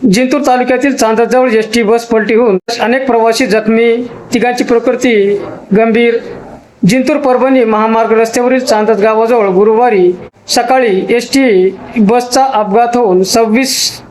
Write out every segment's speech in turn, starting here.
जिंतूर तालुक्यातील चांदजवळ ST bus पलटी होऊन अनेक प्रवासी जखमी, तिघांची प्रकृती गंभीर। जिंतूर परभणी महामार्ग रस्त्यावरील चांदज गावाजवळ गुरुवारी सकाळी एसटी बसचा अपघात होऊन 26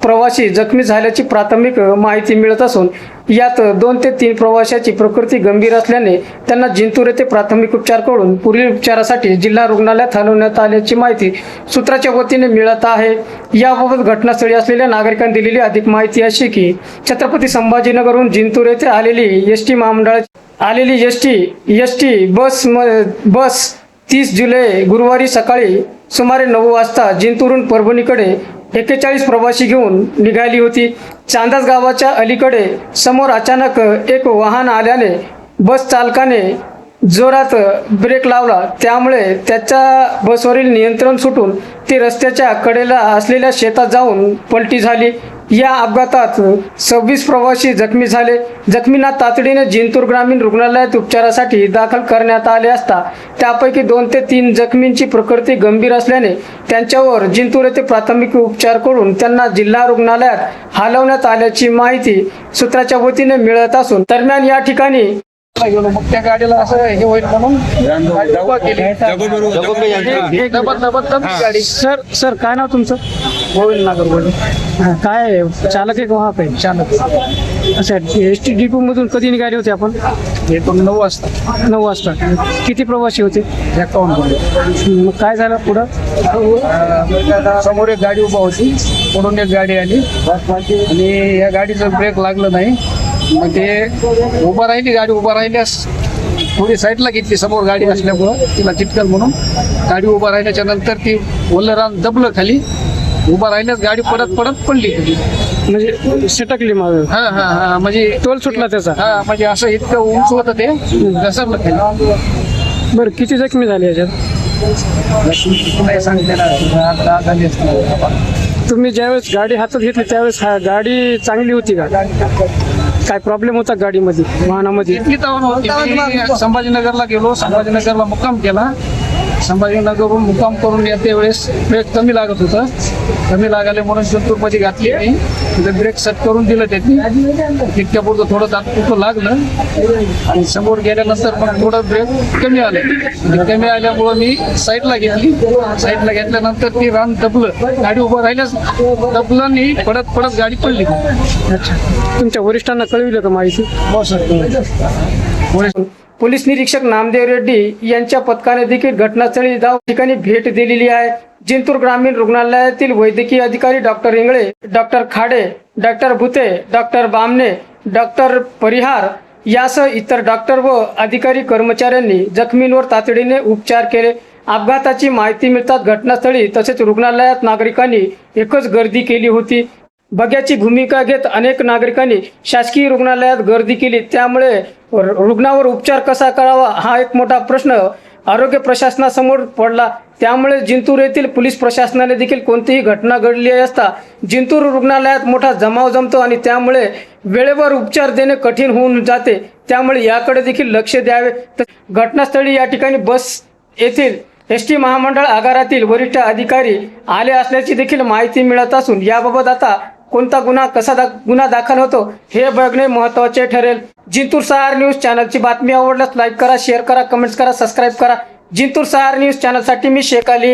प्रवासी जखमी झाल्याची प्राथमिक माहिती मिळत असून यात 2 ते 3 प्रवाशांची प्रकृती गंभीर असल्याने त्यांना जिंतूर येथे प्राथमिक उपचार करून पुढील उपचारासाठी जिल्हा रुग्णालयात हलवण्यात आल्याची माहिती सूत्राच्या वतीने मिळत आहे। याबाबत घटनास्थळी असलेल्या नागरिकांनी दिलेली अधिक माहिती अशी की छत्रपती संभाजीनगरहून जिंतूर येथे आलेली एसटी महामंडळाची एसटी बस 30 जुलै गुरुवारी सकाळी सुमारे 9 वाजता जिंतूरहून परभणीकडे 41 प्रवासी घेऊन निघाली होती। चांदज गावाच्या अलीकडे समोर अचानक एक वाहन आल्याने बस चालकाने जोरात ब्रेक लावला, त्यामुळे त्याच्या बसवरील नियंत्रण सुटून ती रस्त्याच्या कडेला असलेल्या शेतात जाऊन पलटी झाली। या अपघातात 26 प्रवासी जखमी झाले। जखमींना तातडीने जिंतूर ग्रामीण रुग्णालयात उपचारासाठी दाखल करण्यात आले असता त्यापैकी 2 ते 3 जखमींची प्रकृती गंभीर असल्याने त्यांच्यावर जिंतूर येथे प्राथमिक उपचार करून त्यांना जिल्हा रुग्णालयात हलवण्यात आल्याची माहिती सूत्राच्या वतीने मिळत असून दरम्यान या ठिकाणी मग त्या गाडीला असं हे होईल म्हणून गाडी। सर काय नाव तुमचं? गोविंद नागरगोळे। काय चालक आहे का काय चालक। अच्छा, एसटी डिपो मधून कधी निघाले होते आपण? हे पण 9 वाजता। 9 वाजता। किती प्रवासी होते? 51। मग काय झालं पुढं? समोर एक गाडी उभा होती, पुढून एक गाडी आली आणि या गाडीचं ब्रेक लागलं नाही। मग ते उभं राहिली, गाडी उभं राहिल्यास थोडी साईडला घेतली, समोर गाडी असल्यामुळं तिला चिटकल म्हणून गाडी उभं राहिल्याच्या नंतर ती ओलं रान दबलं खाली, उभं राहिल्यास गाडी पडत पडली खाली, म्हणजे सटकली मग? हा म्हणजे तोल सुटला त्याचा? हा, म्हणजे असं इतकं उंच होतं ते, घसरलं खाली। बरं, किती जखमी झाले याच्यात? नाही सांगितलेलं झाली असते। तुम्ही ज्यावेळेस गाडी हातात घेतली त्यावेळेस गाडी चांगली होती का? काय प्रॉब्लेम होता गाडीमध्ये, वाहनामध्ये? इतकी तावण होती। मी संभाजीनगरला गेलो, संभाजीनगरला मुक्काम केला, संभाजीनगरवरून मुक्काम करून येते वेळेस ब्रेक कमी लागत होतं, कमी लागाले म्हणून जिंतूरमध्ये घातली मी, तिथे ब्रेक सेट करून दिलं त्यांनी, इतक्यापुरतं थोडं तात्पुरतं लागलं आणि समोर गेल्यानंतर मग थोडं ब्रेक कमी आले, कमी आल्यामुळं मी साईडला घेतली, साईडला घेतल्यानंतर ती रान दबलं, गाडी उभं राहिल्यास दबलं आणि पडत गाडी पडली। अच्छा, तुमच्या वरिष्ठांना कळविलं का माहिती? हो सर। पोलीस निरीक्षक नामदेव रेड्डी यांच्या पथकाने देखील घटनास्थळी ठिकाणी भेट दिलेली आहे। जिंतूर ग्रामीण रुग्णालयातील वैद्यकीय अधिकारी doctor Ingle, doctor Khade, doctor Bhute, doctor Bamne, doctor Parihar यासह इतर डॉक्टर व अधिकारी कर्मचाऱ्यांनी जखमींवर तातडीने उपचार केले। अपघाताची माहिती मिळताच घटनास्थळी तसेच रुग्णालयात नागरिकांनी एकच गर्दी केली होती। बघ्याची भूमिका घेत अनेक नागरिकांनी शासकीय रुग्णालयात गर्दी केली, त्यामुळे रुग्णावर उपचार कसा करावा हा एक मोठा प्रश्न आरोग्य प्रशासनासमोर पडला। त्यामुळे जिंतूर येथील पोलीस प्रशासनाने देखील कोणतीही घटना घडली असता जिंतूर रुग्णालयात मोठा जमाव जमतो आणि त्यामुळे वेळेवर उपचार देणे कठीण होऊन जाते, त्यामुळे याकडे देखील लक्ष द्यावे। घटनास्थळी या ठिकाणी बस येथील एसटी महामंडळ आगारातील वरिष्ठ अधिकारी आले असल्याची देखील माहिती मिळत असून याबाबत आता कोणता गुन्हा दाखल होतो हे बघणे महत्त्वाचे ठरेल। जिंतूर सहार न्यूज चॅनलची बातमी आवडल्यास लाईक करा, शेअर करा, कमेंट्स करा, सबस्क्राईब करा। जिंतूर सहार न्यूज चॅनलसाठी मी शेख अली।